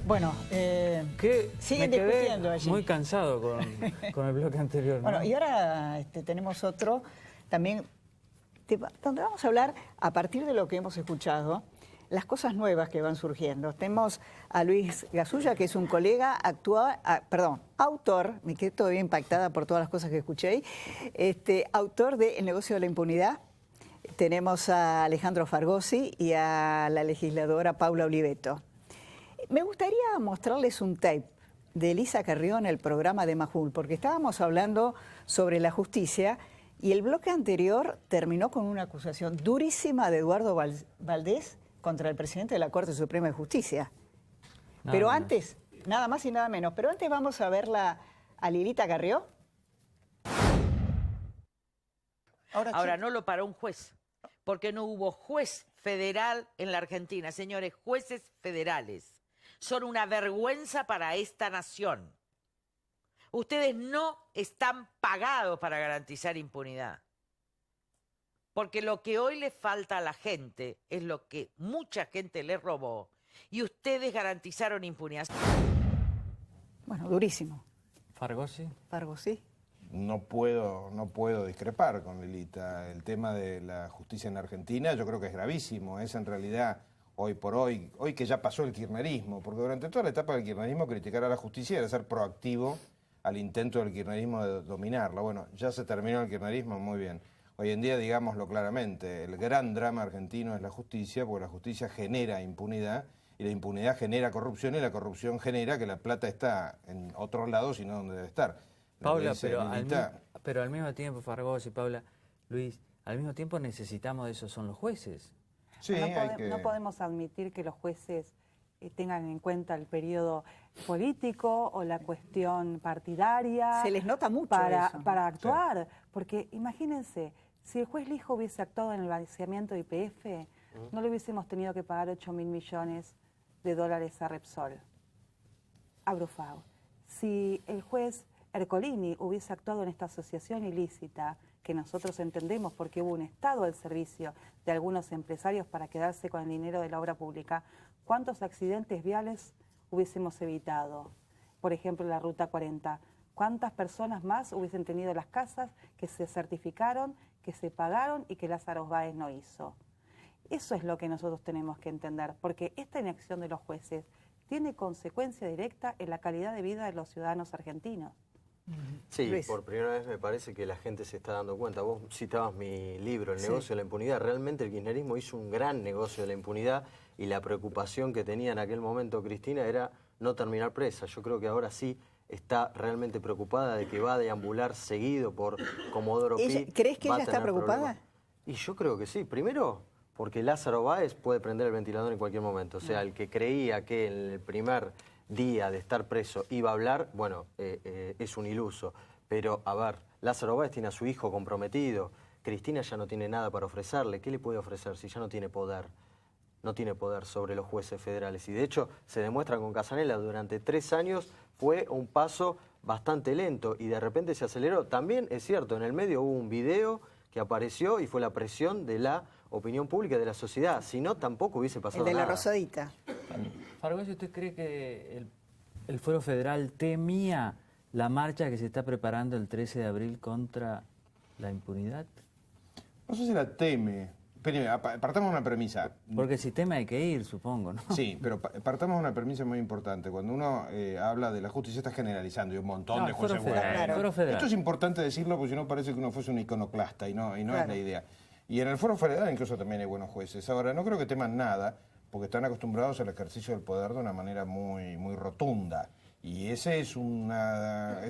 Bueno, Que siguen me quedé discutiendo allí. muy cansado con el bloque anterior, ¿no? Bueno, y ahora tenemos otro también, donde vamos a hablar, a partir de lo que hemos escuchado, las cosas nuevas que van surgiendo. Tenemos a Luis Gasulla, que es un colega autor, me quedé todavía impactada por todas las cosas que escuché, autor de El negocio de la impunidad. Tenemos a Alejandro Fargosi y a la legisladora Paula Oliveto. Me gustaría mostrarles un tape de Elisa Carrió en el programa de Majul, porque estábamos hablando sobre la justicia y el bloque anterior terminó con una acusación durísima de Eduardo Valdés contra el presidente de la Corte Suprema de Justicia. Pero antes, nada más y nada menos, pero antes vamos a verla a Lilita Carrió. Ahora no lo paró un juez, porque no hubo juez federal en la Argentina. Señores, jueces federales son una vergüenza para esta nación. Ustedes no están pagados para garantizar impunidad. Porque lo que hoy le falta a la gente es lo que mucha gente le robó y ustedes garantizaron impunidad. Bueno, durísimo. Fargosi. Fargosi. No puedo discrepar con Lilita. El tema de la justicia en Argentina yo creo que es gravísimo. Es en realidad, hoy por hoy que ya pasó el kirchnerismo, porque durante toda la etapa del kirchnerismo criticar a la justicia era ser proactivo al intento del kirchnerismo de dominarla. Bueno, ya se terminó el kirchnerismo, muy bien. Hoy en día, digámoslo claramente, el gran drama argentino es la justicia, porque la justicia genera impunidad, y la impunidad genera corrupción, y la corrupción genera que la plata está en otros lados y no donde debe estar. Paula, pero al mismo tiempo, Fargosi, Paula, Luis, al mismo tiempo necesitamos de esos, son los jueces. Sí, no podemos admitir que los jueces tengan en cuenta el periodo político o la cuestión partidaria. Se les nota mucho para actuar, porque imagínense, si el juez Lijo hubiese actuado en el vaciamiento de YPF, no le hubiésemos tenido que pagar 8.000 millones de dólares a Repsol, a Brufau. Si el juez Ercolini hubiese actuado en esta asociación ilícita, que nosotros entendemos porque hubo un Estado al servicio de algunos empresarios para quedarse con el dinero de la obra pública, ¿cuántos accidentes viales hubiésemos evitado? Por ejemplo, la Ruta 40. ¿Cuántas personas más hubiesen tenido las casas que se certificaron, que se pagaron y que Lázaro Báez no hizo? Eso es lo que nosotros tenemos que entender, porque esta inacción de los jueces tiene consecuencia directa en la calidad de vida de los ciudadanos argentinos. Sí, Luis. por primera vez me parece que la gente se está dando cuenta. Vos citabas mi libro, El negocio de la impunidad. Realmente el kirchnerismo hizo un gran negocio de la impunidad y la preocupación que tenía en aquel momento Cristina era no terminar presa. Yo creo que ahora sí está realmente preocupada de que va a deambular seguido por Comodoro Pi. ¿Crees que ella está preocupada? Problemas. Y yo creo que sí. Primero, porque Lázaro Báez puede prender el ventilador en cualquier momento. O sea, el que creía que en el primer día de estar preso iba a hablar, bueno, es un iluso. Pero, a ver, Lázaro Báez tiene a su hijo comprometido, Cristina ya no tiene nada para ofrecerle. ¿Qué le puede ofrecer si ya no tiene poder? No tiene poder sobre los jueces federales. Y de hecho, se demuestra con Casanela, durante 3 años fue un paso bastante lento y de repente se aceleró. También es cierto, en el medio hubo un video que apareció y fue la presión de la opinión pública de la sociedad. Si no, tampoco hubiese pasado nada. El de la Rosadita. Fargosi, ¿usted cree que el Fuero Federal temía la marcha que se está preparando el 13 de abril contra la impunidad? No sé si la teme. Primero, partamos de una premisa. Porque si teme hay que ir, supongo, ¿no? Sí, pero partamos de una premisa muy importante. Cuando uno habla de la justicia está generalizando y un montón de jueces buenos. Fuero Federal. Esto es importante decirlo porque si no parece que uno fuese un iconoclasta y no es la idea. Y en el Fuero Federal incluso también hay buenos jueces. Ahora, no creo que teman nada porque están acostumbrados al ejercicio del poder de una manera muy rotunda. Y eso es una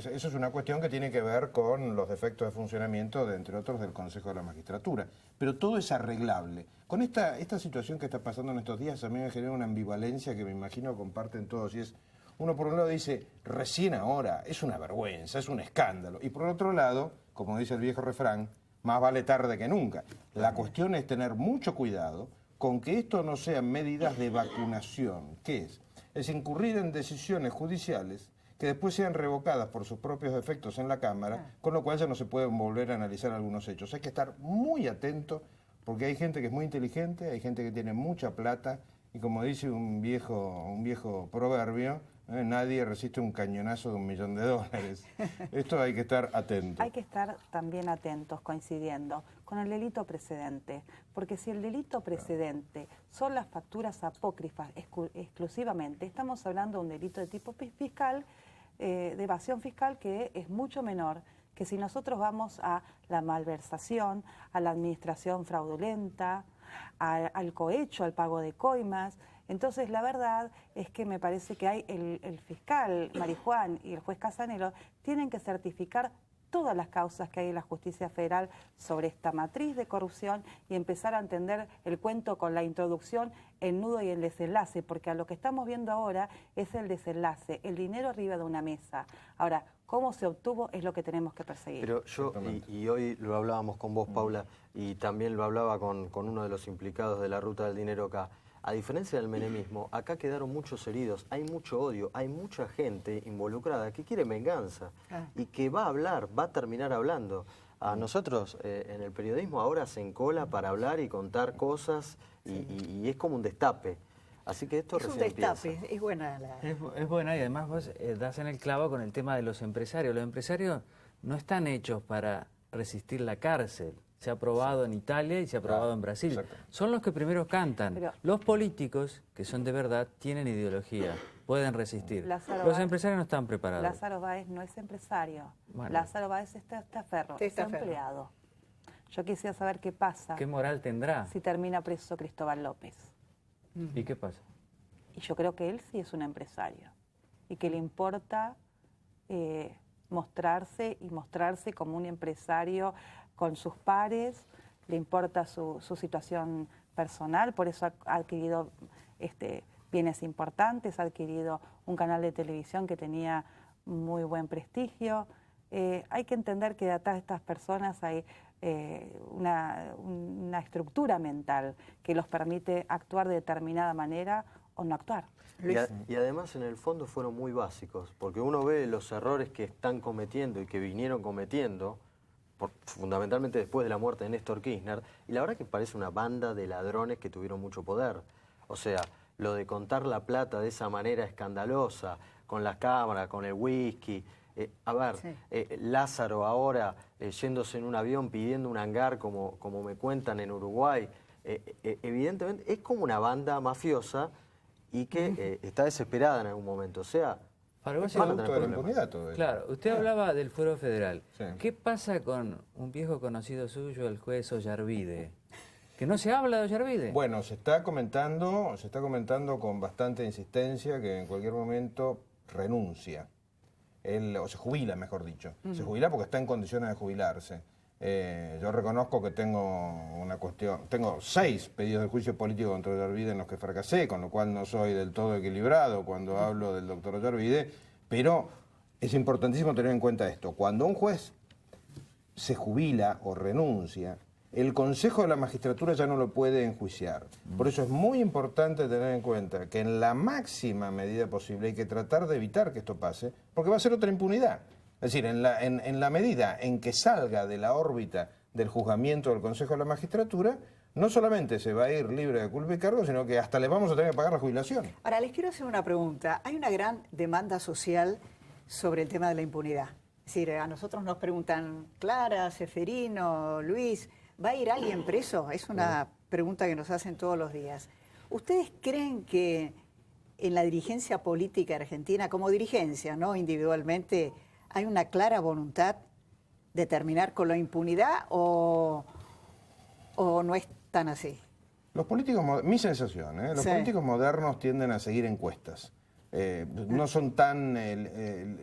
cuestión que tiene que ver con los defectos de funcionamiento, entre otros, del Consejo de la Magistratura. Pero todo es arreglable. Con esta situación que está pasando en estos días, a mí me genera una ambivalencia que me imagino comparten todos. Y es, uno por un lado dice, recién ahora, es una vergüenza, es un escándalo. Y por otro lado, como dice el viejo refrán, más vale tarde que nunca. La cuestión es tener mucho cuidado con que esto no sean medidas de vacunación. ¿Qué es? Es incurrir en decisiones judiciales que después sean revocadas por sus propios defectos en la Cámara, con lo cual ya no se pueden volver a analizar algunos hechos. Hay que estar muy atento porque hay gente que es muy inteligente, hay gente que tiene mucha plata y como dice un viejo proverbio, nadie resiste un cañonazo de $1.000.000. Esto hay que estar atento. Hay que estar también atentos, coincidiendo, con el delito precedente. Porque si el delito precedente son las facturas apócrifas exclusivamente, estamos hablando de un delito de tipo fiscal, de evasión fiscal, que es mucho menor que si nosotros vamos a la malversación, a la administración fraudulenta, al cohecho, al pago de coimas. Entonces, la verdad es que me parece que hay el fiscal Marijuán y el juez Casanelo tienen que certificar todas las causas que hay en la justicia federal sobre esta matriz de corrupción y empezar a entender el cuento con la introducción, el nudo y el desenlace, porque a lo que estamos viendo ahora es el desenlace, el dinero arriba de una mesa. Ahora, cómo se obtuvo es lo que tenemos que perseguir. Pero yo, y hoy lo hablábamos con vos, Paula, y también lo hablaba con uno de los implicados de la ruta del dinero acá. A diferencia del menemismo, acá quedaron muchos heridos, hay mucho odio, hay mucha gente involucrada que quiere venganza y que va a hablar, va a terminar hablando. A nosotros en el periodismo ahora se encola para hablar y contar cosas y es como un destape. Así que esto recién empieza. Es un destape, es buena la... Es buena y además vos das en el clavo con el tema de los empresarios. Los empresarios no están hechos para resistir la cárcel. Se ha probado en Italia y se ha probado en Brasil. Exacto. Son los que primero cantan. Pero, los políticos, que son de verdad, tienen ideología, pueden resistir. Los empresarios no están preparados. Lázaro Báez no es empresario. Bueno. Lázaro Báez es testaferro, es empleado. Yo quisiera saber qué pasa. ¿Qué moral tendrá? Si termina preso Cristóbal López. ¿Y qué pasa? Y yo creo que él sí es un empresario y que le importa mostrarse como un empresario con sus pares, le importa su situación personal, por eso ha adquirido bienes importantes, ha adquirido un canal de televisión que tenía muy buen prestigio. Hay que entender que detrás de estas personas hay una estructura mental que los permite actuar de determinada manera o no actuar. Y además en el fondo fueron muy básicos, porque uno ve los errores que están cometiendo y que vinieron cometiendo, fundamentalmente después de la muerte de Néstor Kirchner, y la verdad que parece una banda de ladrones que tuvieron mucho poder. O sea, lo de contar la plata de esa manera escandalosa, con las cámaras, con el whisky. Lázaro ahora yéndose en un avión pidiendo un hangar como me cuentan en Uruguay, evidentemente es como una banda mafiosa y que está desesperada en algún momento. O sea, para vos van a tener problemas. Todo claro, usted hablaba del fuero federal. Sí. ¿Qué pasa con un viejo conocido suyo, el juez Ollarvide? ¿Que no se habla de Ollarvide? Bueno, se está comentando con bastante insistencia que en cualquier momento renuncia. O se jubila, mejor dicho. Se jubila porque está en condiciones de jubilarse. Yo reconozco que tengo 6 pedidos de juicio político contra Ollarvide en los que fracasé, con lo cual no soy del todo equilibrado cuando hablo del doctor Ollarvide, pero es importantísimo tener en cuenta esto. Cuando un juez se jubila o renuncia, el Consejo de la Magistratura ya no lo puede enjuiciar. Por eso es muy importante tener en cuenta que en la máxima medida posible hay que tratar de evitar que esto pase, porque va a ser otra impunidad. Es decir, en la medida en que salga de la órbita del juzgamiento del Consejo de la Magistratura, no solamente se va a ir libre de culpa y cargo, sino que hasta le vamos a tener que pagar la jubilación. Ahora, les quiero hacer una pregunta. Hay una gran demanda social sobre el tema de la impunidad. Es decir, a nosotros nos preguntan, Clara, Seferino, Luis, ¿va a ir alguien preso? Es una pregunta que nos hacen todos los días. ¿Ustedes creen que en la dirigencia política argentina, como dirigencia, no individualmente, hay una clara voluntad de terminar con la impunidad o no es tan así? Los políticos, mi sensación, los políticos modernos tienden a seguir encuestas. No son tan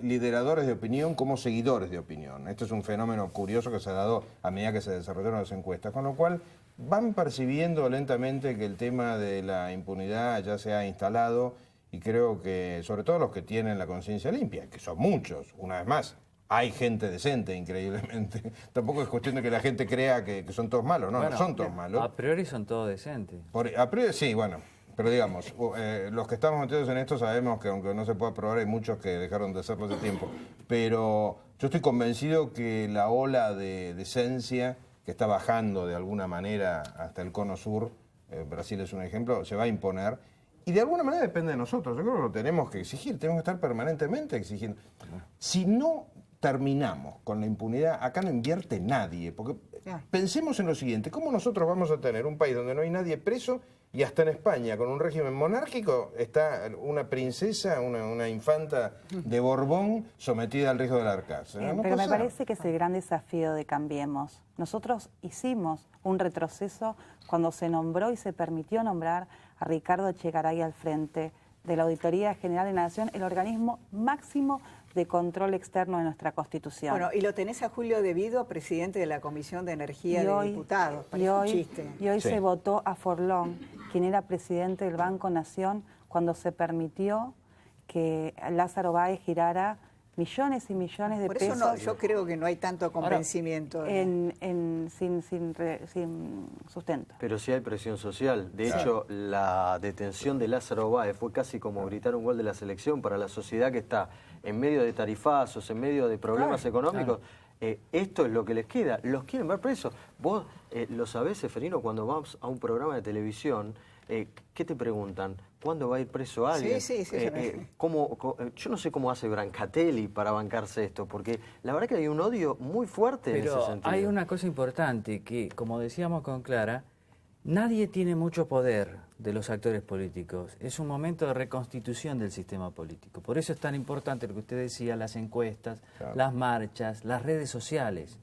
lideradores de opinión como seguidores de opinión. Este es un fenómeno curioso que se ha dado a medida que se desarrollaron las encuestas, con lo cual van percibiendo lentamente que el tema de la impunidad ya se ha instalado y creo que, sobre todo los que tienen la conciencia limpia, que son muchos, una vez más, hay gente decente, increíblemente. Tampoco es cuestión de que la gente crea que son todos malos, no, no son todos malos. A priori son todos decentes. A priori sí, bueno. Pero digamos, los que estamos metidos en esto sabemos que aunque no se pueda probar hay muchos que dejaron de hacerlo hace tiempo. Pero yo estoy convencido que la ola de decencia que está bajando de alguna manera hasta el cono sur, Brasil es un ejemplo, se va a imponer Y de alguna manera depende de nosotros. Yo creo que lo tenemos que exigir, tenemos que estar permanentemente exigiendo. Si no terminamos con la impunidad, acá no invierte nadie. Porque pensemos en lo siguiente, ¿cómo nosotros vamos a tener un país donde no hay nadie preso y hasta en España, con un régimen monárquico, está una princesa, una infanta de Borbón sometida al riesgo de la cárcel? ¿No? Pero me parece que es el gran desafío de Cambiemos. Nosotros hicimos un retroceso cuando se nombró y se permitió nombrar a Ricardo Echegaray al frente de la Auditoría General de la Nación, el organismo máximo de control externo de nuestra Constitución. Bueno, y lo tenés a Julio De Vido, presidente de la Comisión de Energía de Diputados. Y hoy se votó a Forlón, quien era presidente del Banco Nación, cuando se permitió que Lázaro Báez girara millones y millones de pesos. Por eso yo creo que no hay tanto convencimiento. Sin sustento. Pero sí hay presión social. De hecho, la detención de Lázaro Báez fue casi como gritar un gol de la selección para la sociedad que está en medio de tarifazos, en medio de problemas económicos. Esto es lo que les queda. Los quieren ver presos. Vos lo sabés, Seferino, cuando vamos a un programa de televisión, ¿qué te preguntan? ¿Cuándo va a ir preso alguien? Sí. Yo no sé cómo hace Brancatelli para bancarse esto, porque la verdad que hay un odio muy fuerte en ese sentido. Pero hay una cosa importante, que como decíamos con Clara, nadie tiene mucho poder de los actores políticos. Es un momento de reconstitución del sistema político. Por eso es tan importante lo que usted decía, las encuestas, las marchas, las redes sociales.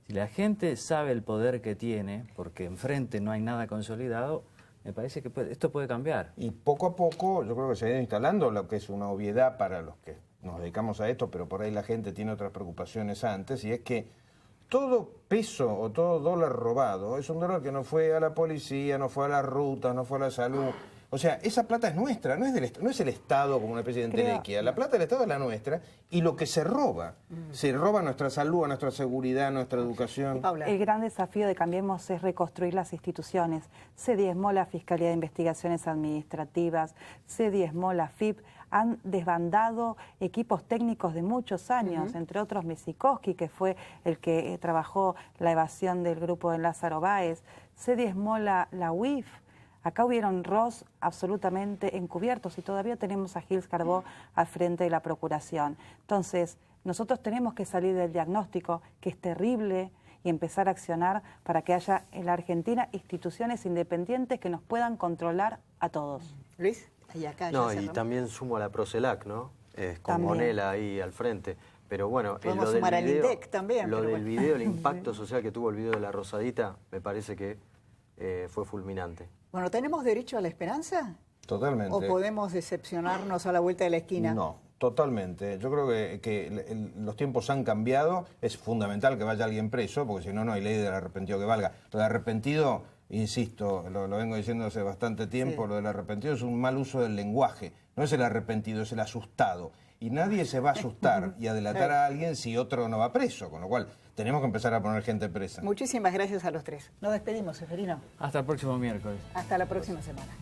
Si la gente sabe el poder que tiene, porque enfrente no hay nada consolidado, me parece que esto puede cambiar. Y poco a poco yo creo que se ha ido instalando lo que es una obviedad para los que nos dedicamos a esto, pero por ahí la gente tiene otras preocupaciones antes, y es que todo peso o todo dólar robado es un dólar que no fue a la policía, no fue a la ruta, no fue a la salud. O sea, esa plata es nuestra, no es el Estado como una especie de entelequia. La plata del Estado es la nuestra, y lo que se roba nuestra salud, nuestra seguridad, nuestra educación. El gran desafío de Cambiemos es reconstruir las instituciones. Se diezmó la Fiscalía de Investigaciones Administrativas, se diezmó la FIP, han desbandado equipos técnicos de muchos años, entre otros Mesikoski, que fue el que trabajó la evasión del grupo de Lázaro Báez, se diezmó la UIF. Acá hubieron ROS absolutamente encubiertos y todavía tenemos a Gils Carbó al frente de la Procuración. Entonces, nosotros tenemos que salir del diagnóstico, que es terrible, y empezar a accionar para que haya en la Argentina instituciones independientes que nos puedan controlar a todos. Luis, y acá y también sumo a la Procelac, ¿no? Con Monela ahí al frente. Pero bueno, lo del video, también, del video, el impacto social que tuvo el video de la Rosadita, me parece que fue fulminante. Bueno, ¿tenemos derecho a la esperanza? Totalmente. ¿O podemos decepcionarnos a la vuelta de la esquina? No, totalmente. Yo creo que los tiempos han cambiado. Es fundamental que vaya alguien preso, porque si no, no hay ley del arrepentido que valga. Lo de arrepentido, insisto, lo vengo diciendo hace bastante tiempo, lo del arrepentido es un mal uso del lenguaje. No es el arrepentido, es el asustado. Y nadie se va a asustar y a delatar a alguien si otro no va preso, con lo cual tenemos que empezar a poner gente presa. Muchísimas gracias a los tres. Nos despedimos, Seferino. Hasta el próximo miércoles. Hasta la próxima semana.